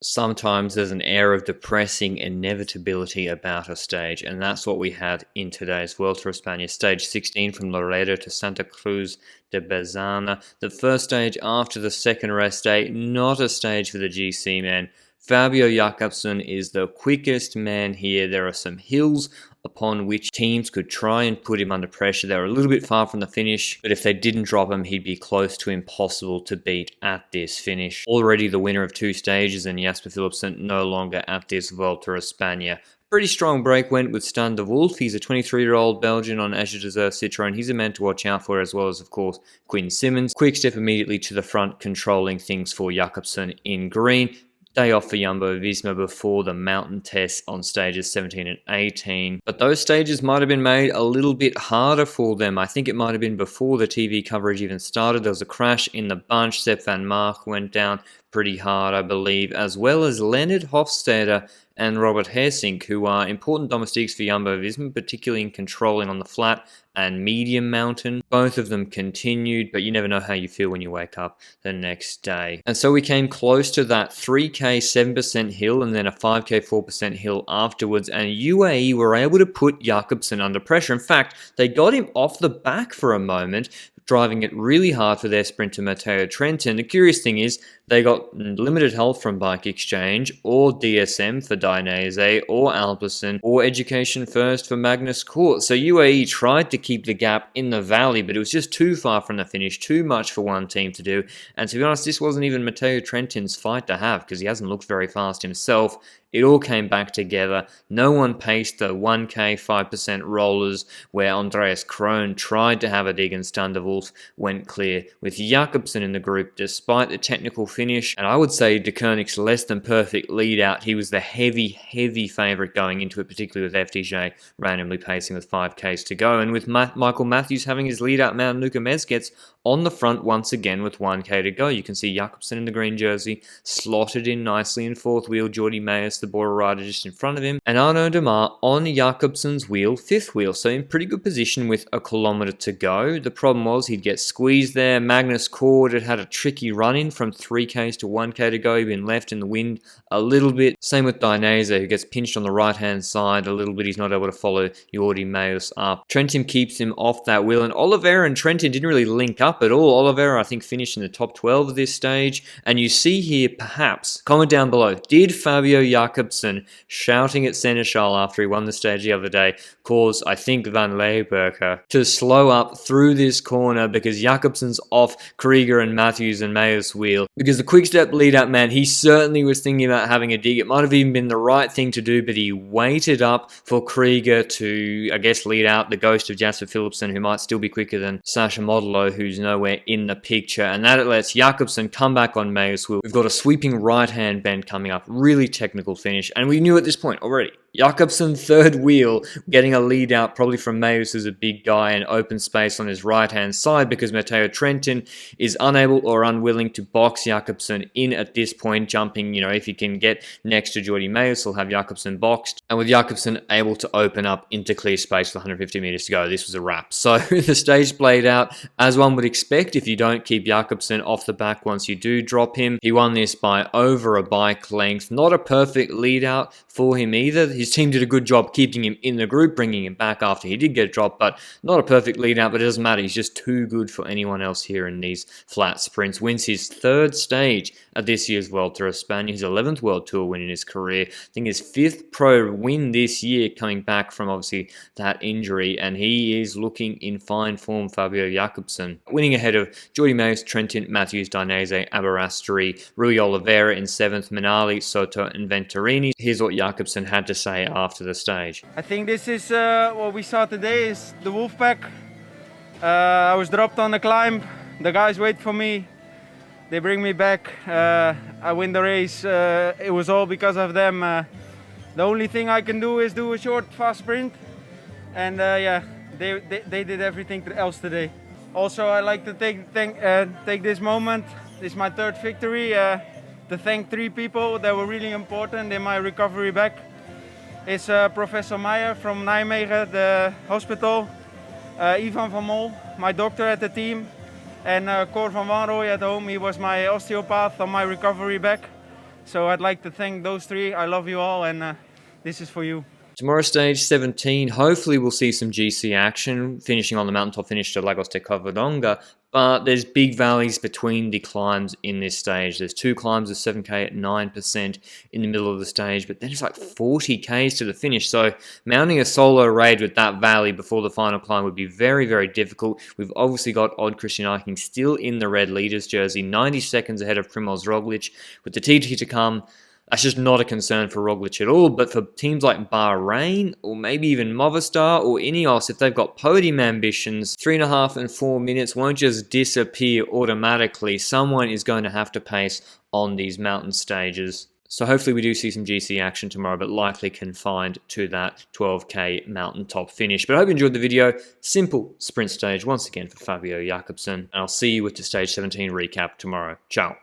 Sometimes there's an air of depressing inevitability about a stage, and that's what we had in today's Vuelta a España. Stage 16 from Laredo to Santa Cruz de Bezana. The first stage after the second rest day, not a stage for the GC men. Fabio Jakobsen is the quickest man here. There are some hills upon which teams could try and put him under pressure. They were a little bit far from the finish, but if they didn't drop him, he'd be close to impossible to beat at this finish. Already the winner of two stages, and Jasper Philipsen no longer at this Vuelta a España. Pretty strong break went with Stan de Wolf. He's a 23-year-old Belgian on As You Deserve Citroën. He's a man to watch out for, as well as, of course, Quinn Simmons. Quick step immediately to the front, controlling things for Jakobsen in green. Day off for Jumbo-Visma before the mountain tests on stages 17 and 18. But those stages might have been made a little bit harder for them. I think it might have been before the TV coverage even started. There was a crash in the bunch. Sepp van Mark went down pretty hard, I believe, as well as Leonard Hofstadter and Robert Hersink, who are important domestiques for Jumbo-Visma, particularly in controlling on the flat and medium mountain. Both of them continued, but you never know how you feel when you wake up the next day. And so we came close to that 3k 7% hill and then a 5k 4% hill afterwards, and UAE were able to put Jakobsen under pressure. In fact, they got him off the back for a moment, driving it really hard for their sprinter Matteo Trentin. The curious thing is, they got limited help from Bike Exchange, or DSM for Dainese, or Alpecin, or Education First for Magnus Kort. So UAE tried to keep the gap in the valley, but it was just too far from the finish, too much for one team to do. And to be honest, this wasn't even Matteo Trentin's fight to have, because he hasn't looked very fast himself. It all came back together. No one paced the 1k 5% rollers where Andreas Krohn tried to have a dig and Stan de Wolf went clear, with Jakobsen in the group despite the technical finish. And I would say De Koninck's less than perfect lead out. He was the heavy favourite going into it, particularly with FDJ randomly pacing with 5k's to go. And with Michael Matthews having his lead out man, Luka Mezgec on the front once again with 1k to go. You can see Jakobsen in the green jersey slotted in nicely in fourth wheel. Jordi Meeus, the Bora rider, just in front of him, and Arnaud Demar on Jakobsen's wheel, fifth wheel, so in pretty good position with a kilometer to go. The problem was he'd get squeezed there. Magnus Kort had a tricky run-in from 3k's to 1k to go. He'd been left in the wind a little bit. Same with Dainese, who gets pinched on the right-hand side a little bit. He's not able to follow Jordi Meeus up. Trentin keeps him off that wheel, and Oliveira and Trentin didn't really link up at all. Oliveira, I think, finished in the top 12 of this stage, and you see here, perhaps, comment down below, did Fabio Jakobsen shouting at Seneschal after he won the stage the other day cause, I think, Van Leeuwenberger to slow up through this corner because Jakobsen's off Krieger and Matthews and Meeus' wheel? Because the quick-step lead-up man, he certainly was thinking about having a dig. It might have even been the right thing to do, but he waited up for Krieger to, I guess, lead out the ghost of Jasper Philipsen, who might still be quicker than Sacha Modelo, who's nowhere in the picture, and that lets Jakobsen come back on Meeus' wheel. We've got a sweeping right-hand bend coming up, really technical finish, and we knew at this point already, Jakobsen third wheel, getting a lead out probably from Meeus, who's a big guy, and open space on his right-hand side because Matteo Trentin is unable or unwilling to box Jakobsen in at this point, jumping, if he can get next to Jordi Meeus, he'll have Jakobsen boxed, and with Jakobsen able to open up into clear space with 150 meters to go, this was a wrap. So the stage played out as one would expect if you don't keep Jakobsen off the back once you do drop him. He won this by over a bike length. Not a perfect lead out for him either. His team did a good job keeping him in the group, bringing him back after he did get dropped, but not a perfect lead out, but it doesn't matter. He's just too good for anyone else here in these flat sprints. Wins his third stage at this year's Vuelta a España, his 11th World Tour win in his career. I think his 5th pro win this year, coming back from obviously that injury, and he is looking in fine form, Fabio Jakobsen. Winning ahead of Jordi Meeus, Trentin, Matthews, Dainese, Aberasturi, Rui Oliveira in 7th, Minali, Soto and Venturini. Here's what Jakobsen had to say after the stage. I think this is what we saw today is the Wolfpack. I was dropped on the climb. The guys wait for me. They bring me back. I win the race. It was all because of them. The only thing I can do is do a short, fast sprint. And they did everything else today. Also, I like to take this moment. This is my third victory. To thank 3 people that were really important in my recovery back. It's Professor Meyer from Nijmegen, the hospital. Ivan van Mol, my doctor at the team. And Cor van Wanrooy at home, he was my osteopath on my recovery back. So I'd like to thank those three. I love you all, and this is for you. Tomorrow, stage 17, hopefully we'll see some GC action, finishing on the mountaintop finish to Lagos de Covadonga, but there's big valleys between the climbs in this stage. There's 2 climbs of 7k at 9% in the middle of the stage, but then it's like 40k's to the finish, so mounting a solo raid with that valley before the final climb would be very, very difficult. We've obviously got odd Christian Eiking still in the red leaders jersey, 90 seconds ahead of Primoz Roglic. With the TT to come, that's just not a concern for Roglic at all, but for teams like Bahrain, or maybe even Movistar or Ineos, if they've got podium ambitions, 3.5 and 4 minutes won't just disappear automatically. Someone is going to have to pace on these mountain stages. So hopefully we do see some GC action tomorrow, but likely confined to that 12k mountaintop finish. But I hope you enjoyed the video. Simple sprint stage once again for Fabio Jakobsen, and I'll see you with the stage 17 recap tomorrow. Ciao.